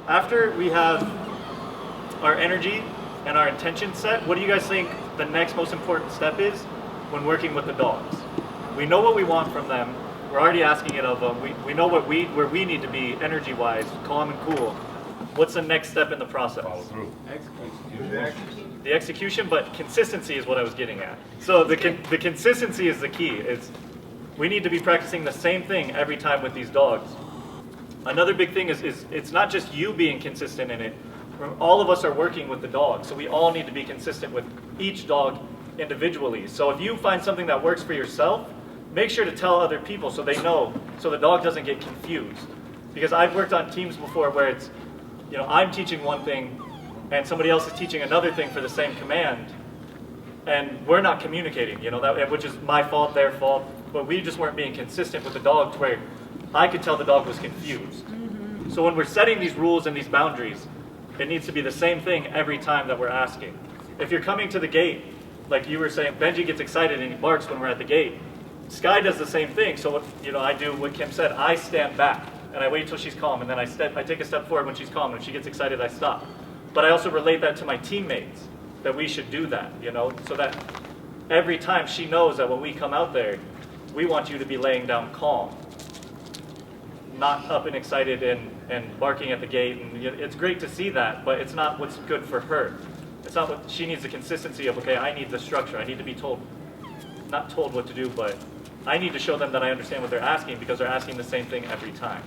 after we have our energy and our intention set, what do you guys think the next most important step is when working with the dogs? We know what we want from them. We're already asking it of them. We know where we need to be energy-wise, calm and cool. What's the next step in the process? Follow through. The execution, but consistency is what I was getting at. So the consistency is the key. We need to be practicing the same thing every time with these dogs. Another big thing is it's not just you being consistent in it. All of us are working with the dog, so we all need to be consistent with each dog individually. So if you find something that works for yourself, make sure to tell other people so they know, so the dog doesn't get confused. Because I've worked on teams before where it's, I'm teaching one thing and somebody else is teaching another thing for the same command, and we're not communicating, which is my fault, their fault, but we just weren't being consistent with the dog to where I could tell the dog was confused. Mm-hmm. So when we're setting these rules and these boundaries, it needs to be the same thing every time that we're asking. If you're coming to the gate, like you were saying, Benji gets excited and he barks when we're at the gate. Sky does the same thing. So I do what Kim said. I stand back and I wait till she's calm, and then I take a step forward when she's calm. When she gets excited, I stop. But I also relate that to my teammates, that we should do that, so that every time she knows that when we come out there, we want you to be laying down calm, not up and excited and barking at the gate. And it's great to see that, but it's not what's good for her. It's not what she needs. The consistency of, okay, I need the structure. I need to be told, not told what to do, but I need to show them that I understand what they're asking, because they're asking the same thing every time.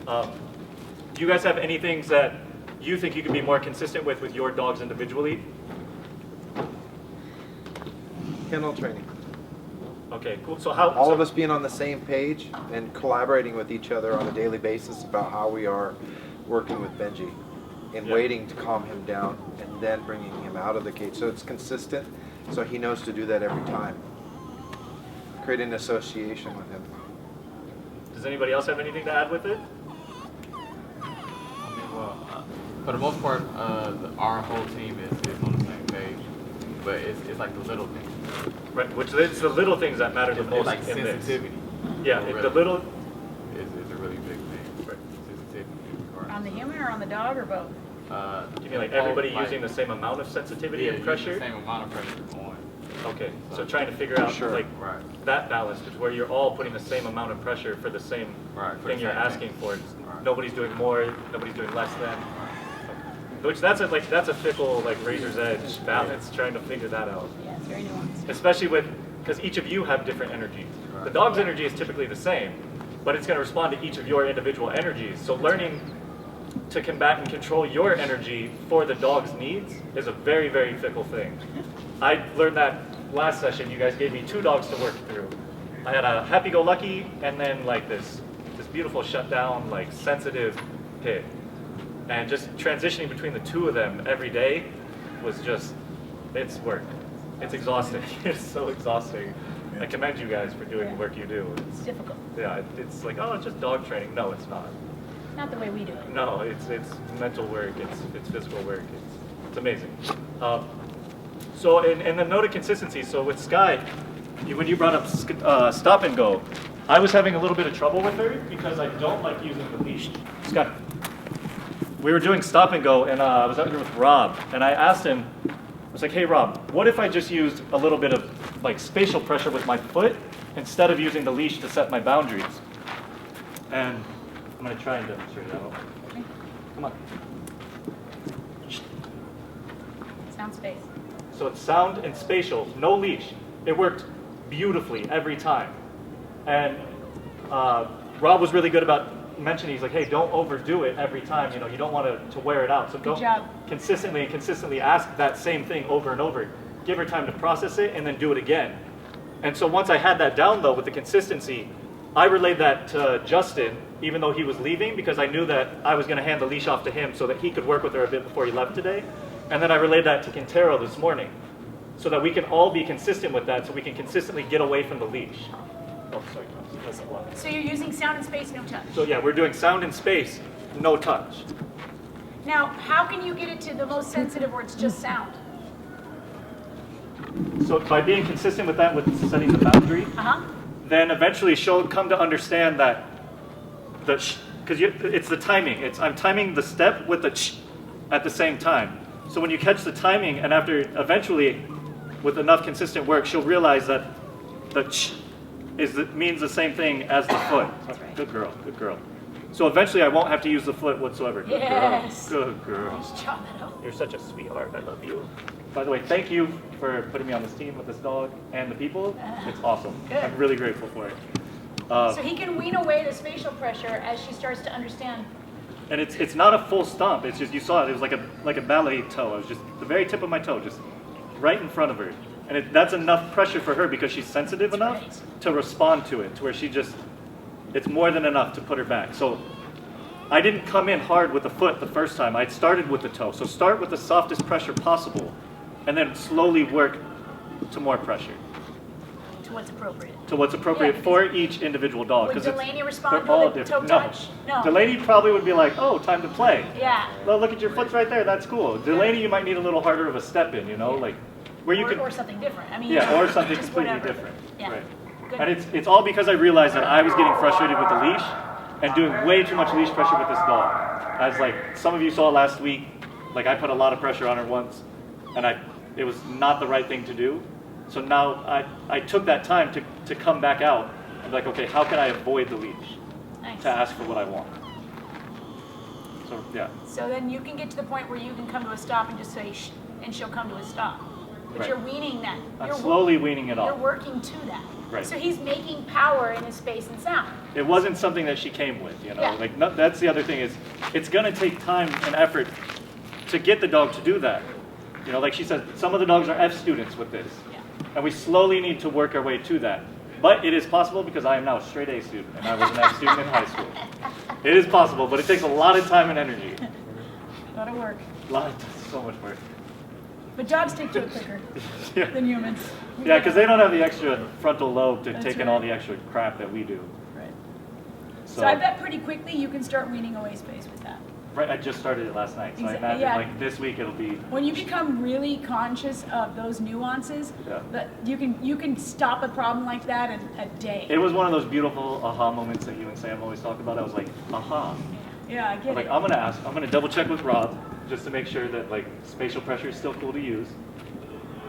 Do you guys have any things that you think you could be more consistent with your dogs individually? Kennel training. Okay, cool. So all of us being on the same page and collaborating with each other on a daily basis about how we are working with Benji, and waiting to calm him down and then bringing him out of the cage. So it's consistent, so he knows to do that every time. Create an association with him. Does anybody else have anything to add with it? Well, for the most part, our whole team is on the same page, but it's like the little things. Right, which it's the little things that matter the most like in sensitivity. This. Yeah, the little is a really big thing. Right. Sensitivity. On the human or on the dog or both? You mean like everybody using the same amount of sensitivity and pressure? The same amount of pressure on. Okay, so trying to figure out right. that balance, is where you're all putting the same amount of pressure for the same thing you're asking for. Nobody's doing more, nobody's doing less than. Which that's a fickle razor's edge balance, trying to figure that out. Yeah, it's very nuanced. Especially because each of you have different energies. Right. The dog's energy is typically the same, but it's going to respond to each of your individual energies. So learning to combat and control your energy for the dog's needs is a very, very fickle thing. I learned that last session. You guys gave me 2 dogs to work through. I had a happy-go-lucky and then this beautiful shutdown, sensitive pit. And just transitioning between the 2 of them every day was it's work. It's exhausting. It's so exhausting. I commend you guys for doing the work you do. It's difficult. Yeah, it's like, oh, it's just dog training. No, it's not. Not the way we do it. No, it's mental work. It's physical work. It's amazing. So, and the note of consistency. So with Sky, when you brought up stop and go, I was having a little bit of trouble with her because I don't like using the leash. Sky. We were doing stop and go, and I was out here with Rob, and I asked him, I was like, hey Rob, what if I just used a little bit of spatial pressure with my foot instead of using the leash to set my boundaries? And I'm going to try and demonstrate that. Come on. Sound space. So it's sound and spatial, no leash. It worked beautifully every time. And Rob was really good about mentioning, he's like, hey, don't overdo it every time. You don't want to wear it out. So Good job. consistently ask that same thing over and over. Give her time to process it and then do it again. And so once I had that down though with the consistency, I relayed that to Justin, even though he was leaving, because I knew that I was going to hand the leash off to him so that he could work with her a bit before he left today. And then I relayed that to Quintero this morning, so that we can all be consistent with that, so we can consistently get away from the leash. Oh, sorry. So you're using sound and space, no touch. So yeah, we're doing sound and space, no touch. Now, how can you get it to the most sensitive where it's just sound? So by being consistent with that, with setting the boundary, then eventually she'll come to understand that because it's the timing. I'm timing the step with the ch at the same time. So when you catch the timing, and after eventually, with enough consistent work, she'll realize that the ch means the same thing as the foot. That's right. Good girl, good girl. So eventually I won't have to use the foot whatsoever. Good Yes. girl, good girl. Nice job, Eddo. You're such a sweetheart, I love you. By the way, thank you for putting me on this team with this dog and the people. It's awesome. Good. I'm really grateful for it. So he can wean away the spatial pressure as she starts to understand. And it's not a full stomp. It's just, you saw it. It was like a ballet toe. It was just the very tip of my toe, just right in front of her. And that's enough pressure for her because she's sensitive enough right. to respond to it, to where it's more than enough to put her back. So I didn't come in hard with the foot the first time. I started with the toe. So start with the softest pressure possible, and then slowly work to more pressure, To what's appropriate. to what's appropriate Yeah, for each individual dog. Would 'cause Delaney respond they're all with a toe different. touch? No. Delaney probably would be like, oh, time to play. Yeah. Well, look at your foot's right there. That's cool. Delaney, you might need a little harder of a step in, like where you Or something different. I mean, yeah, or something just completely whatever. different. Yeah. Right. Good. And it's all because I realized that I was getting frustrated with the leash and doing way too much leash pressure with this dog. As like some of you saw last week, like I put a lot of pressure on her once, and it was not the right thing to do. So now I took that time to come back out and be like, okay, how can I avoid the leash Nice. to ask for what I want? So yeah. So then you can get to the point where you can come to a stop and just say shh, and she'll come to a stop. But Right. you're weaning that. I'm You're slowly weaning it You're off. working to that. Right. So he's making power in his space and sound. It wasn't something that she came with, Yeah. Like that's the other thing is, it's gonna take time and effort to get the dog to do that. Like she said, some of the dogs are F students with this, Yeah. and we slowly need to work our way to that. But it is possible because I am now a straight A student, and I was an F student in high school. It is possible, but it takes a lot of time and energy. A lot of work. So much work. But dogs take to it quicker Yeah, than humans. yeah, because they don't have the extra frontal lobe to That's take in right. all the extra crap that we do. Right. So, So I bet pretty quickly you can start weaning away space with that. right, I just started it last night, so I Exa- imagine yeah. like this week it'll be. When you become really conscious of those nuances, Yeah. that you can stop a problem like that in a day. It was one of those beautiful aha moments that you and Sam always talk about. I was like, aha. Yeah, I get Like, it. I'm gonna double check with Rob just to make sure that like spatial pressure is still cool to use,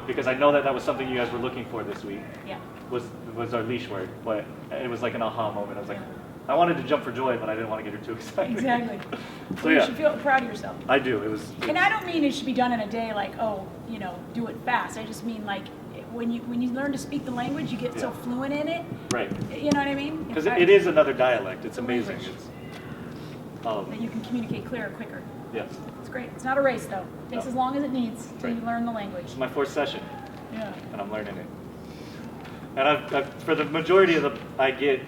because I know that was something you guys were looking for this week. Yeah. Was our leash work, but it was like an aha moment. I was like, I wanted to jump for joy, but I didn't want to get her too excited. Exactly. So You yeah, should feel proud of yourself. I do. It was. And I don't mean it should be done in a day, like, oh, do it fast. I just mean like when you learn to speak the language, you get so Yeah. fluent in it. Right. You know what I mean? Because it is another dialect. It's It's a amazing. language. It's That you can communicate clearer, quicker. yes. It's great. It's not a race though. It takes No. as long as it needs till Right. you learn the language. It's my 4th session, Yeah. and I'm learning it. And I've for the majority of I get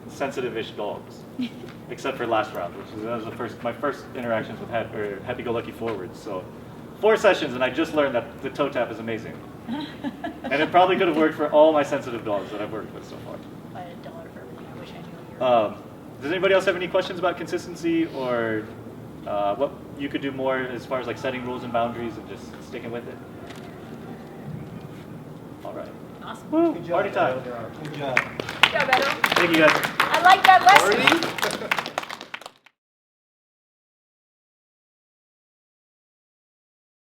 sensitive-ish dogs, except for last round, that was my first interactions with happy-go-lucky forwards. So 4 sessions, and I just learned that the toe tap is amazing. And it probably could have worked for all my sensitive dogs that I've worked with so far. I don't learn for everything. I wish I knew. Does anybody else have any questions about consistency or what you could do more as far as like setting rules and boundaries and just sticking with it? All right. Awesome. Woo, Good job, party time. Good job. Good job, Eddo. Thank you guys. I like that lesson.